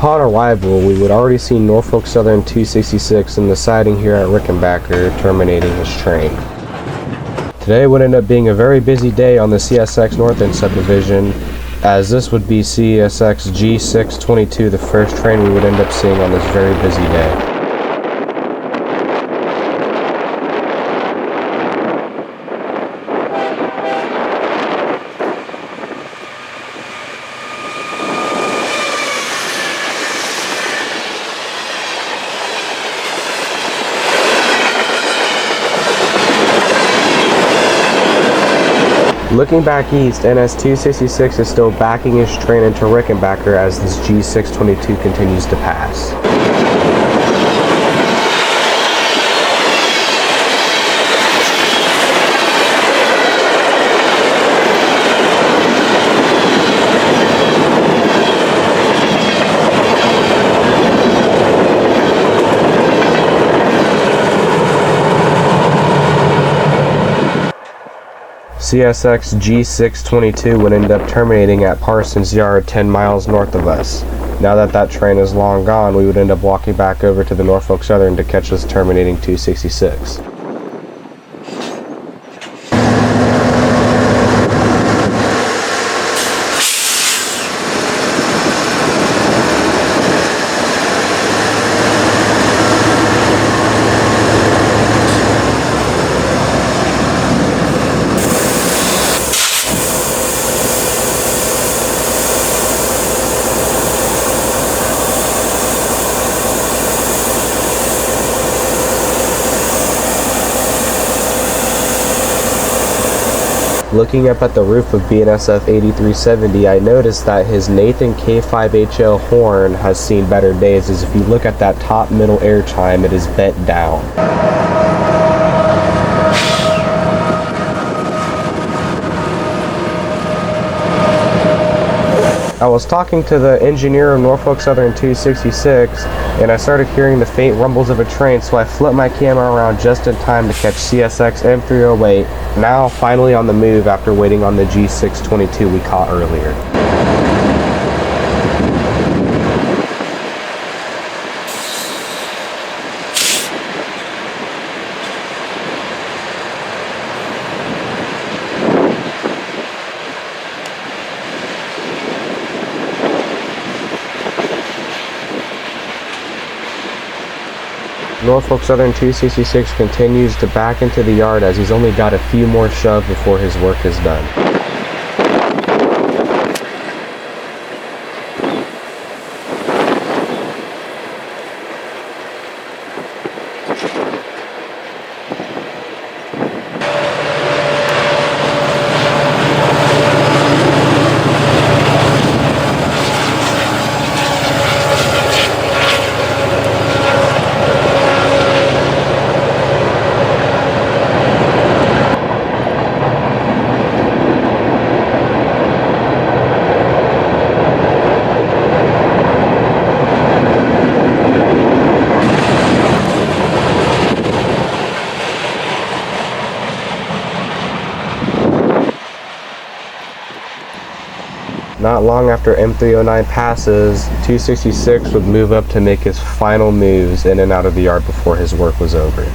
Upon arrival, we would already see Norfolk Southern 266 in the siding here at Rickenbacker terminating his train. Today would end up being a very busy day on the CSX North End subdivision, as this would be CSX G622, the first train we would end up seeing on this very busy day. Looking back east, NS-266 is still backing his train into Rickenbacker as this G622 continues to pass. CSX G622 would end up terminating at Parsons Yard 10 miles north of us. Now that that train is long gone, we would end up walking back over to the Norfolk Southern to catch this terminating 266. Looking up at the roof of BNSF 8370, I noticed that his Nathan K5HL horn has seen better days, as if you look at that top middle air chime, it is bent down. I was talking to the engineer of Norfolk Southern 266, and I started hearing the faint rumbles of a train, so I flipped my camera around just in time to catch CSX M308, now finally on the move after waiting on the G622 we caught earlier. Norfolk Southern 266 continues to back into the yard as he's only got a few more shove before his work is done. Not long after M309 passes, 266 would move up to make his final moves in and out of the yard before his work was over.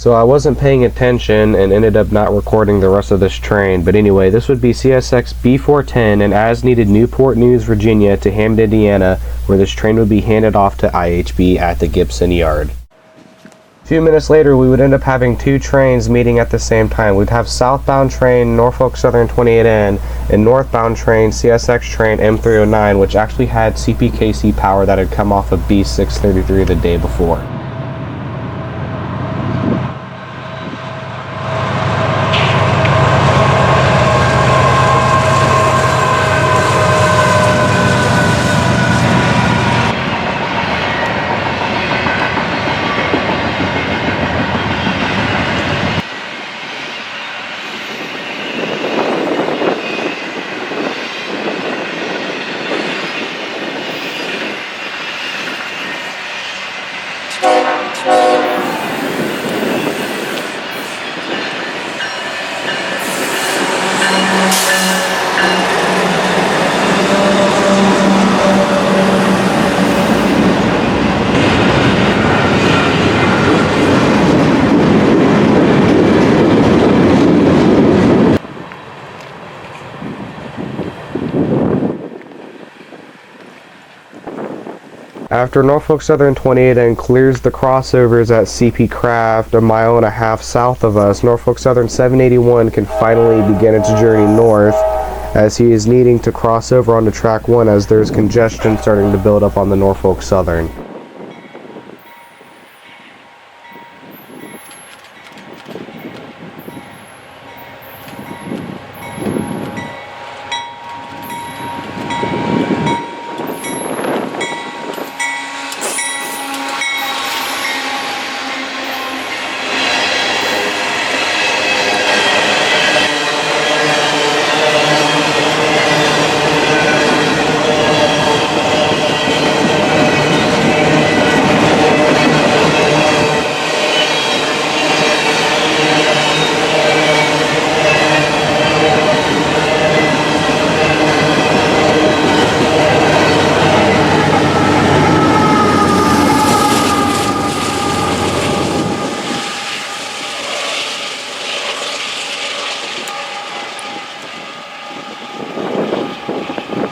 So I wasn't paying attention and ended up not recording the rest of this train. But anyway, this would be CSX B410 in As Needed, Newport News, Virginia to Hammond, Indiana, where this train would be handed off to IHB at the Gibson Yard. A few minutes later, we would end up having two trains meeting at the same time. We'd have southbound train Norfolk Southern 28N and northbound train CSX Train M309, which actually had CPKC power that had come off of B633 the day before. After Norfolk Southern 28N clears the crossovers at CP Craft a mile and a half south of us, Norfolk Southern 781 can finally begin its journey north, as he is needing to cross over onto track 1 as there's congestion starting to build up on the Norfolk Southern.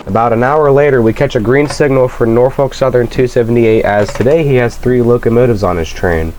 About an hour later, we catch a green signal for Norfolk Southern 278, as today he has 3 locomotives on his train.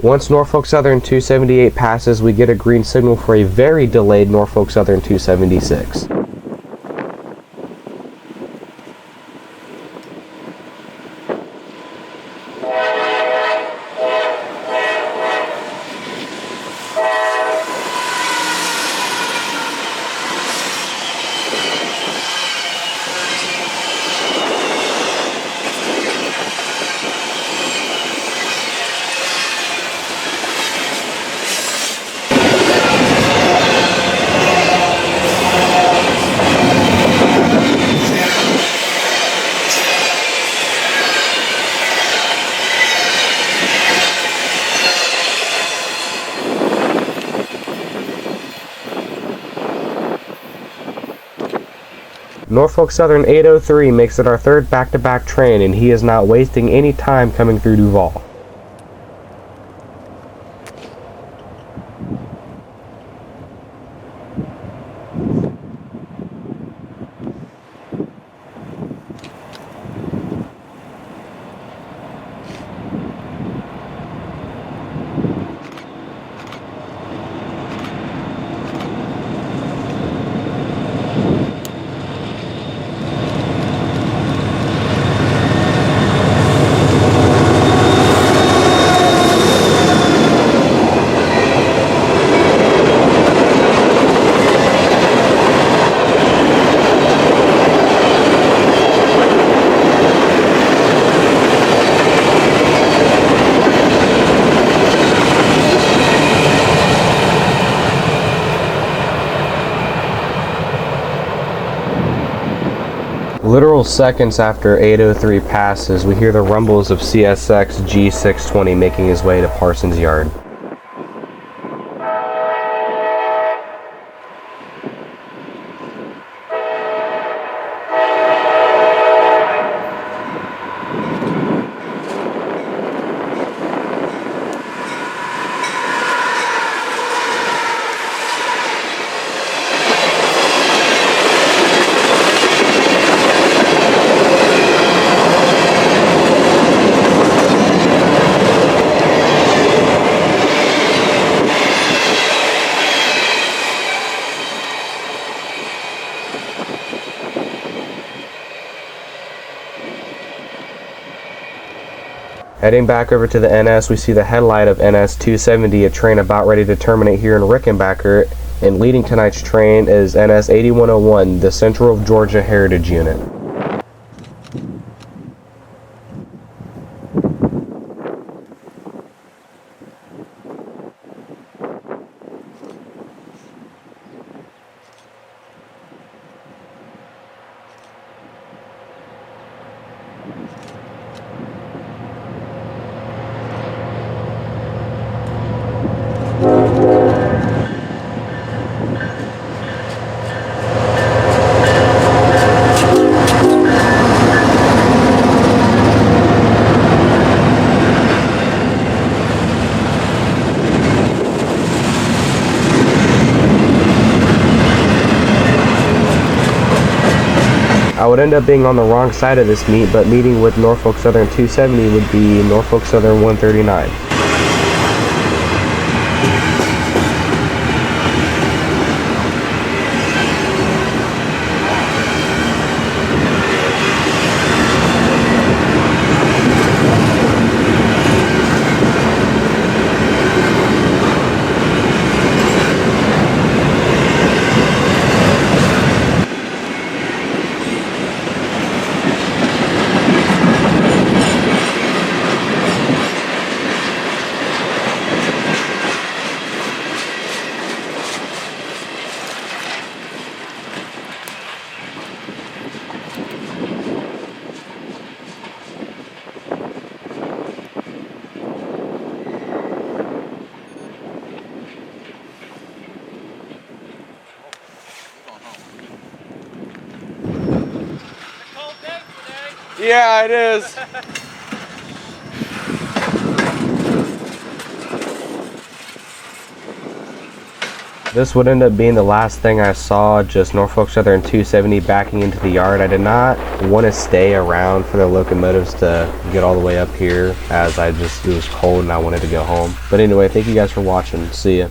Once Norfolk Southern 278 passes, we get a green signal for a very delayed Norfolk Southern 276. Norfolk Southern 803 makes it our third back-to-back train, and he is not wasting any time coming through Duvall. Literal seconds after 8:03 passes, we hear the rumbles of CSX G620 making his way to Parsons Yard. Heading back over to the NS, we see the headlight of NS 270, a train about ready to terminate here in Rickenbacker, and leading tonight's train is NS 8101, the Central of Georgia Heritage Unit. I would end up being on the wrong side of this meet, but meeting with Norfolk Southern 270 would be Norfolk Southern 139. Yeah, it is. This would end up being the last thing I saw, just Norfolk Southern 270 backing into the yard. I did not want to stay around for the locomotives to get all the way up here, as it was cold and I wanted to go home. But anyway, thank you guys for watching. See ya.